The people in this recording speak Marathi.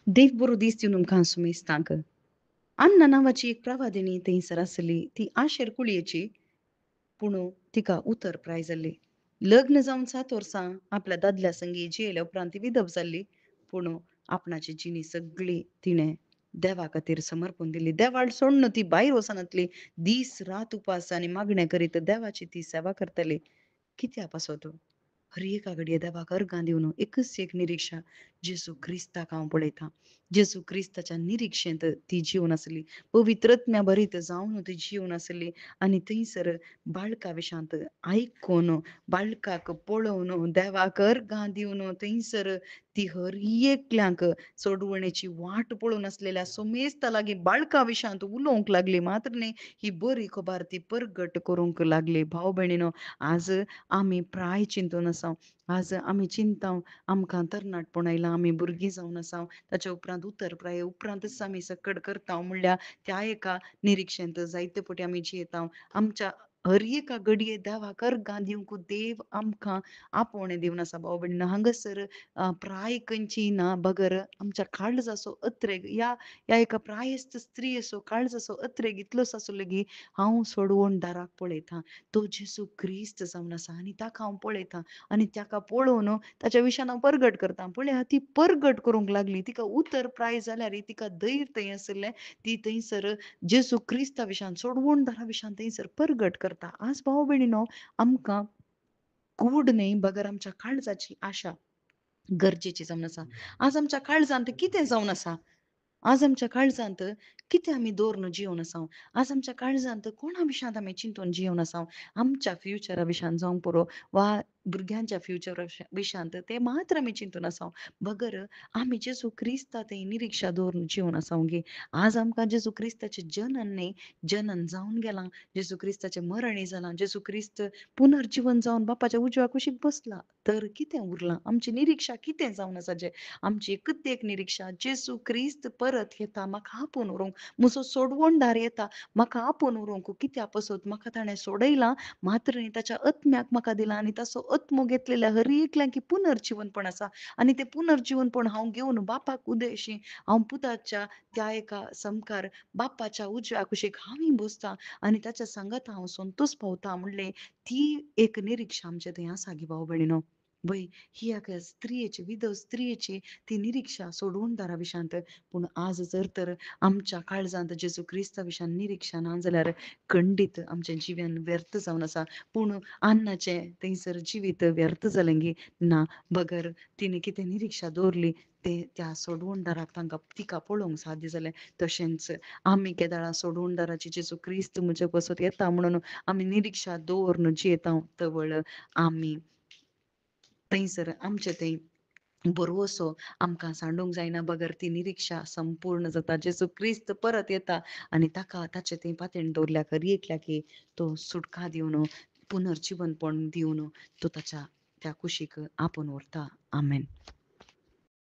देव बरो दीस दिवन तुमकां सुमेस्तांक. अन्ना नांवाची एक प्रवादिनी थंयसर आसली. ती आशेर कुळयेची, पूण तिका उतर प्राय जाल्ली. लग्न जावन 7 वर्सां आपल्या दादल्या संगी जियेल्या उपरांत ती विधव जाल्ली. पूण आपणाची जिणी सगळी तिणें देवा खातीर समर्पून दिली. देवाळ सोडून ती भायर वचनातली. दीस रात उपास आनी मागण्या करीत देवाची ती सेवा करताली. कित्या पासत हर एका घडये देवाक अर्गां दिवन एकच एक निरीक्षा जेजू क्रिस्ताक हांव पळयतां. जेजू क्रिस्ताच्या निरीक्षेंत ती जिवन आसली. पवित्रत्म्या भरीत जावन ती जिवन आसली आनी थंयसर बाळका विशांत आयकून, बाळकाक पळोवन, देवाक अर्गां दिवन थंयसर ती हर एकल्यांक सोडवणेची वाट पळोवन आसलेल्या सोमेस्ता लागीं बाळका विशांत उलोवंक लागली. मात्र न्ही ही बरी खबर ती परगट करूंक लागली. भाव भयणीनो, आज आमी प्राय चिंतून आसा. आज आमी चिंताव आमकां तरणाटपण आयलां, आमी भुरगीं जावन आसाव. ताच्या उपरांत उतरप्राये उपरांतच आमी सकड करताव म्हणल्यार त्या एका निरीक्षेंत जायते फावटी आमी जियेताव. आमच्या हर एका घडये देवाक अर्गां दिवंक देव आमकां आपोवणें दिवन आसा. भाव भयणीनो, हांगासर प्राय खंयची ना बगर आमच्या काळजाचो अत्रेग या एका प्रायस्त स्त्रियेचो काळजाचो अत्रेग इतलोच आसूं लेगी हांव सोडवणदाराक पळयतां. तो जेजू क्रिस्त जावन आसा आनी ताका हांव पळयतां आनी ताका पळोवन ताच्या विशयान हांव परगट करतां. पळया ती परगट करूंक लागली. तिका उतर प्राय जाल्यार तिका धैर्य थंय आसलें. ती थंयसर जेजू क्रिस्ता विशयान सोडवणदारा विशयान थंयसर परगट करता. आज भाव भयणीनो, आमकां कूड न्ही बगर आमच्या काळजाची आशा गरजेची जावन आसा. आज आमच्या काळजांत कितें जावन आसा? आज आमच्या काळजांत कितें आमी दवरून जिवन आसाव? आज आमच्या काळजांत कोणा विशयांत आमी चिंतून जिवन आसाव? आमच्या फ्युचरा विशयान जावं पुरो वा भुरग्यांच्या फ्युचरा विशयांत ते मात्र आमी चिंतून आसाव. बगर आमी जेजू क्रिस्तांत निरीक्षा दवरून जिवन आसाव गे. आज आमकां जेजू क्रिस्ताचें जनन न्ही, जनन जावन गेलां. जेजू क्रिस्ताचें मरणय जालां. जेजू क्रिस्त पुनर्जीवन जावन बापाच्या उजव्या कुशीक बसला. तर कितें उरलां? आमची निरीक्षा कितें जावन आसा जे आमची एकच एक निरीक्षा जेजू क्रिस्त परत येता म्हाका आपोवन व्हरूंक. म्हजो सोडवणदार येता म्हाका आपोवन व्हरूंक. कित्या पासत म्हाका ताणें सोडयलां, मात्र न्ही ताच्या आत्म्याक म्हाका दिलां आनी ताचो आत्मो घेतलेल्या हर एकल्यांक पुनर्जीवनपण आसा. आनी तें पुनर्जीवनपण हांव घेवन बापाक उदेशी हांव पुताच्या त्या एका समकार बापाच्या उजव्या कुशीक हांवूय बसतां आनी ताच्या सांगाता हांव संतोष पावतां म्हणले ती एक निरीक्षा आमचे थंय आसा गे भाव भयणीनो. वय ही एका स्त्रियेची, विधव स्त्रियेची ती निरीक्षा सोडवणदारा विशयांत. पूण आज जर तर आमच्या काळजांत जेजू क्रिस्ता विशयान निरीक्षा ना जाल्यार खंडीत आमचें जिवन व्यर्थ जावन आसा. पूण अन्नाचें थंयसर जिवीत व्यर्थ जालें गे ना, बगर तिणें कितें निरीक्षा दवरली ते त्या सोडवणदाराक तिका पळोवंक साध्य जालें. तशेंच आमी केदाळा सोडवणदाराची जेजू क्रिस्त म्हजे बसत येता म्हणून आमी निरीक्षा दवरून जियेताव तवळ आमी थंयसर आमचें थंय भरवोसो आमकां सांडूंक जायना. बगर ती निरीक्षा संपूर्ण जाता. जेजू क्रिस्त परत येता आनी ताका ताचे थंय पातयेन दवरल्या हर एकल्याक तो सुटका दिवन पुनर्जीवनपण दिवन तो ताच्या त्या कुशीक आपोवन व्हरता. आमेन.